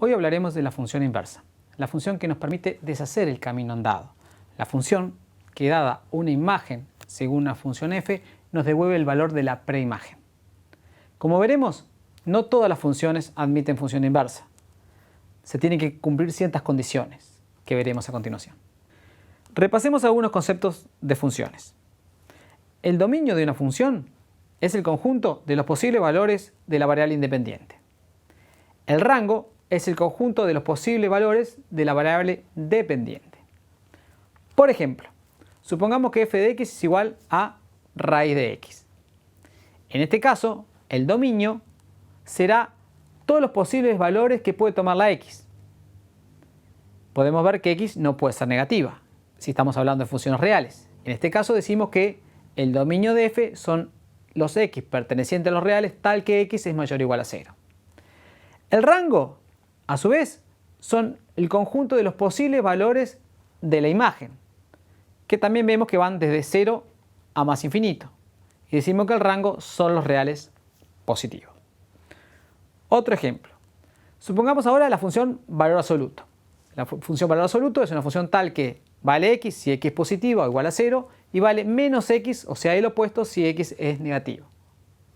Hoy hablaremos de la función inversa, la función que nos permite deshacer el camino andado. La función que, dada una imagen según una función f, nos devuelve el valor de la preimagen. Como veremos, no todas las funciones admiten función inversa. Se tienen que cumplir ciertas condiciones que veremos a continuación. Repasemos algunos conceptos de funciones. El dominio de una función es el conjunto de los posibles valores de la variable independiente. El rango es el conjunto de los posibles valores de la variable dependiente. Por ejemplo, supongamos que f de x es igual a raíz de x. En este caso, el dominio será todos los posibles valores que puede tomar la x. Podemos ver que x no puede ser negativa, si estamos hablando de funciones reales. En este caso decimos que el dominio de f son los x pertenecientes a los reales tal que x es mayor o igual a 0. El rango, a su vez, son el conjunto de los posibles valores de la imagen, que también vemos que van desde 0 a más infinito. Y decimos que el rango son los reales positivos. Otro ejemplo. Supongamos ahora la función valor absoluto. La función valor absoluto es una función tal que vale x si x es positivo o igual a 0 y vale menos x, o sea el opuesto, si x es negativo.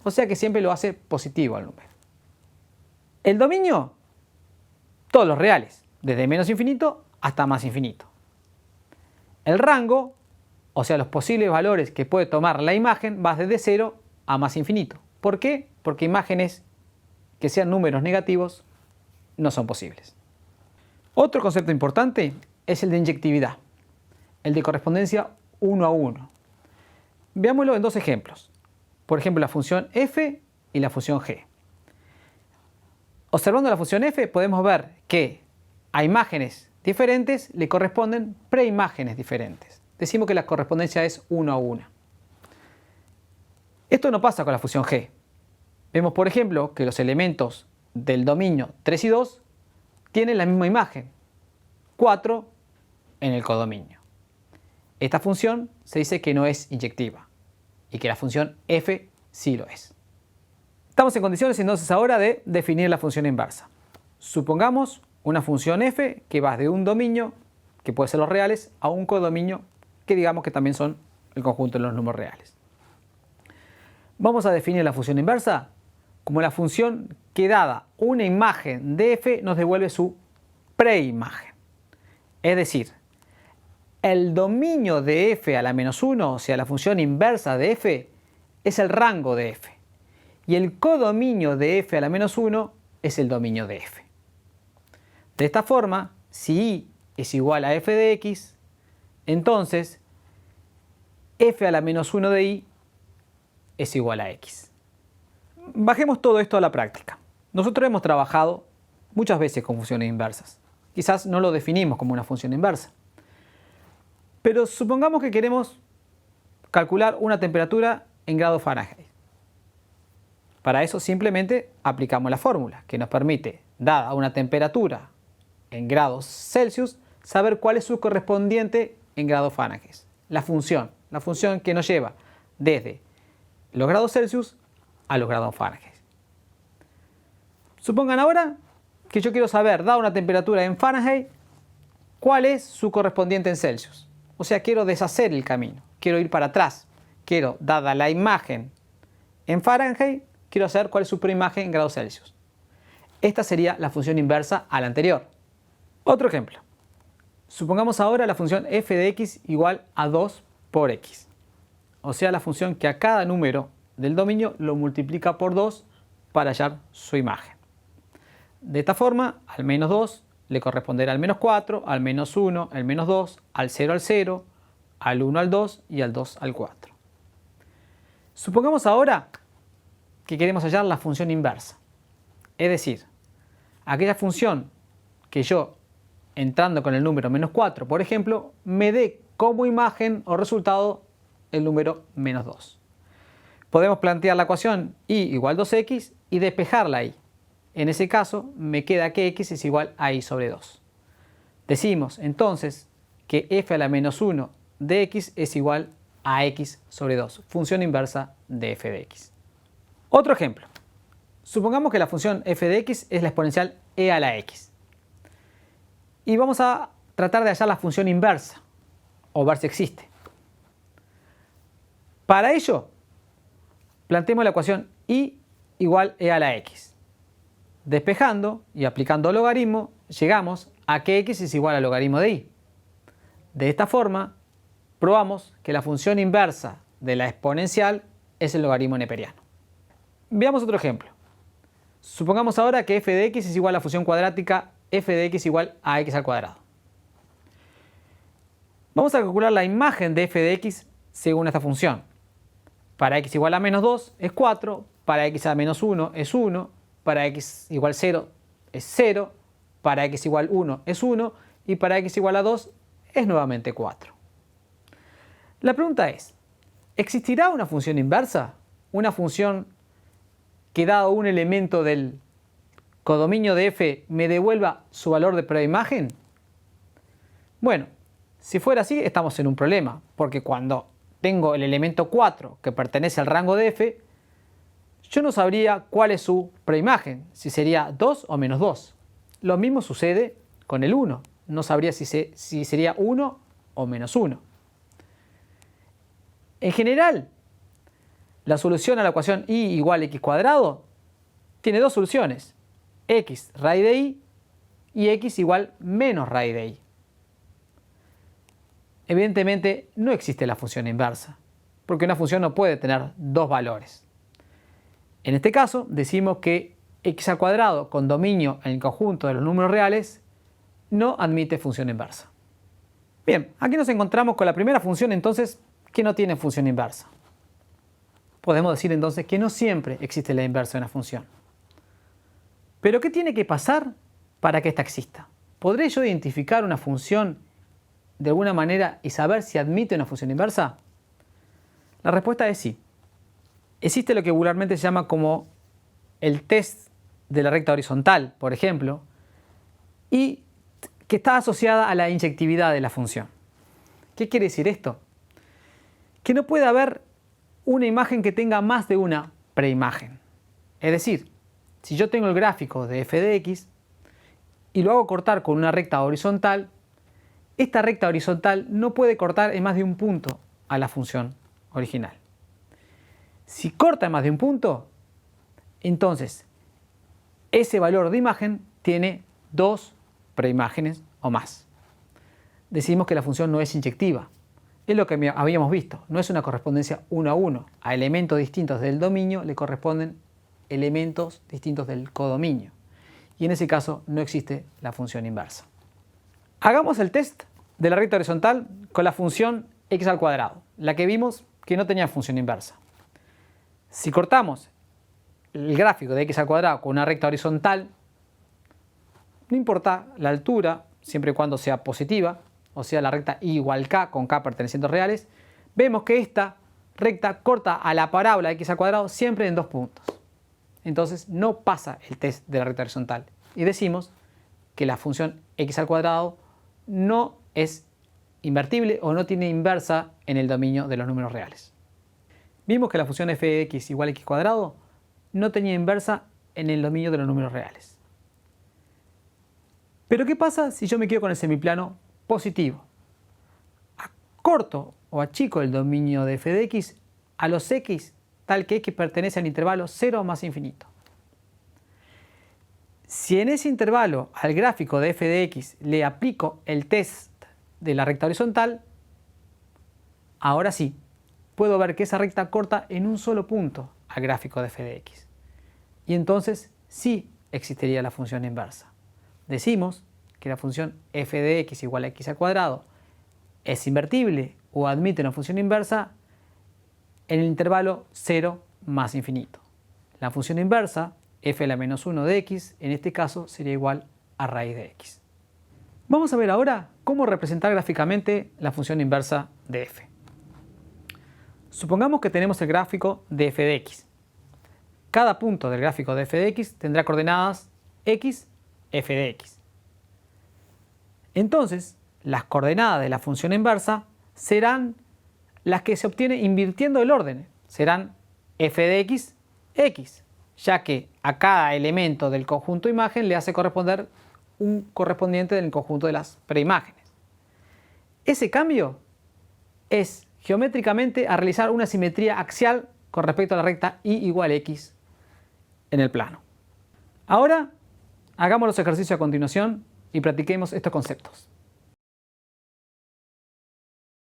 O sea que siempre lo hace positivo al número. El dominio, todos los reales, desde menos infinito hasta más infinito. El rango, o sea los posibles valores que puede tomar la imagen, va desde 0 a más infinito. ¿Por qué? Porque imágenes que sean números negativos no son posibles. Otro concepto importante es el de inyectividad, el de correspondencia 1 a 1. Veámoslo en dos ejemplos. Por ejemplo, la función f y la función g. Observando la función f podemos ver que a imágenes diferentes le corresponden preimágenes diferentes. Decimos que la correspondencia es 1 a 1. Esto no pasa con la función g. Vemos, por ejemplo, que los elementos del dominio 3 y 2 tienen la misma imagen, 4 en el codominio. Esta función se dice que no es inyectiva y que la función f sí lo es. Estamos en condiciones entonces ahora de definir la función inversa. Supongamos una función f que va de un dominio, que puede ser los reales, a un codominio que digamos que también son el conjunto de los números reales. Vamos a definir la función inversa como la función que, dada una imagen de f, nos devuelve su preimagen. Es decir, el dominio de f a la menos 1, o sea la función inversa de f, es el rango de f. Y el codominio de f a la menos 1 es el dominio de f. De esta forma, si y es igual a f de x, entonces f a la menos 1 de y es igual a x. Bajemos todo esto a la práctica. Nosotros hemos trabajado muchas veces con funciones inversas. Quizás no lo definimos como una función inversa. Pero supongamos que queremos calcular una temperatura en grados Fahrenheit. Para eso simplemente aplicamos la fórmula que nos permite, dada una temperatura en grados Celsius, saber cuál es su correspondiente en grados Fahrenheit. La función que nos lleva desde los grados Celsius a los grados Fahrenheit. Supongan ahora que yo quiero saber, dada una temperatura en Fahrenheit, cuál es su correspondiente en Celsius. O sea, quiero deshacer el camino, quiero ir para atrás. Quiero, dada la imagen en Fahrenheit, quiero saber cuál es su preimagen en grados Celsius. Esta sería la función inversa a la anterior. Otro ejemplo. Supongamos ahora la función f de x igual a 2 por x. O sea, la función que a cada número del dominio lo multiplica por 2 para hallar su imagen. De esta forma, al menos 2 le corresponderá al menos 4, al menos 1, al menos 2, al 0 al 0, al 1 al 2 y al 2 al 4. Supongamos ahora que queremos hallar la función inversa. Es decir, aquella función que yo, entrando con el número menos 4, por ejemplo, me dé como imagen o resultado el número menos 2. Podemos plantear la ecuación y igual 2x y despejar la y. En ese caso me queda que x es igual a y sobre 2. Decimos entonces que f a la menos 1 de x es igual a x sobre 2, función inversa de f de x. Otro ejemplo. Supongamos que la función f de x es la exponencial e a la x. Y vamos a tratar de hallar la función inversa, o ver si existe. Para ello, planteemos la ecuación y igual e a la x. Despejando y aplicando logaritmo, llegamos a que x es igual al logaritmo de y. De esta forma, probamos que la función inversa de la exponencial es el logaritmo neperiano. Veamos otro ejemplo. Supongamos ahora que f de x es igual a la función cuadrática f de x igual a x al cuadrado. Vamos a calcular la imagen de f de x según esta función. Para x igual a menos 2 es 4, para x a menos 1 es 1, para x igual 0 es 0, para x igual 1 es 1 y para x igual a 2 es nuevamente 4. La pregunta es, ¿existirá una función inversa? Una función que dado un elemento del codominio de f me devuelva su valor de prueba imagen? Bueno, si fuera así estamos en un problema, porque cuando tengo el elemento 4 que pertenece al rango de f, yo no sabría cuál es su preimagen, si sería 2 o menos 2. Lo mismo sucede con el 1, no sabría si sería 1 o menos 1. En general, la solución a la ecuación y igual a x cuadrado tiene dos soluciones, x raíz de y x igual menos raíz de y. Evidentemente no existe la función inversa, porque una función no puede tener dos valores. En este caso decimos que x al cuadrado con dominio en el conjunto de los números reales no admite función inversa. Bien, aquí nos encontramos con la primera función entonces que no tiene función inversa. Podemos decir entonces que no siempre existe la inversa de una función. Pero ¿qué tiene que pasar para que ésta exista? ¿Podré yo identificar una función de alguna manera y saber si admite una función inversa? La respuesta es sí. Existe lo que vulgarmente se llama como el test de la recta horizontal, por ejemplo, y que está asociada a la inyectividad de la función. ¿Qué quiere decir esto? Que no puede haber una imagen que tenga más de una preimagen. Es decir, si yo tengo el gráfico de f de x y lo hago cortar con una recta horizontal, esta recta horizontal no puede cortar en más de un punto a la función original. Si corta en más de un punto, entonces ese valor de imagen tiene dos preimágenes o más. Decimos que la función no es inyectiva. Es lo que habíamos visto, no es una correspondencia 1 a 1. A elementos distintos del dominio le corresponden elementos distintos del codominio. Y en ese caso no existe la función inversa. Hagamos el test de la recta horizontal con la función x al cuadrado, la que vimos que no tenía función inversa. Si cortamos el gráfico de x al cuadrado con una recta horizontal, no importa la altura, siempre y cuando sea positiva, o sea la recta y igual k con k pertenecientes reales, vemos que esta recta corta a la parábola de x al cuadrado siempre en dos puntos. Entonces no pasa el test de la recta horizontal y decimos que la función x al cuadrado no es invertible o no tiene inversa en el dominio de los números reales. Vimos que la función f de x igual a x cuadrado no tenía inversa en el dominio de los números reales. Pero ¿qué pasa si yo me quedo con el semiplano positivo? Acorto o achico el dominio de f de x a los x tal que x pertenece al intervalo 0 más infinito. Si en ese intervalo al gráfico de f de x le aplico el test de la recta horizontal, ahora sí, puedo ver que esa recta corta en un solo punto al gráfico de f de x. Y entonces sí existiría la función inversa. Decimos que la función f de x igual a x al cuadrado es invertible o admite una función inversa en el intervalo 0 más infinito. La función inversa, f a la menos 1 de x, en este caso sería igual a raíz de x. Vamos a ver ahora cómo representar gráficamente la función inversa de f. Supongamos que tenemos el gráfico de f de x. Cada punto del gráfico de f de x tendrá coordenadas x, f de x. Entonces, las coordenadas de la función inversa serán las que se obtienen invirtiendo el orden. Serán f de x, x, ya que a cada elemento del conjunto imagen le hace corresponder un correspondiente del conjunto de las preimágenes. Ese cambio es geométricamente a realizar una simetría axial con respecto a la recta y igual x en el plano. Ahora hagamos los ejercicios a continuación y practiquemos estos conceptos.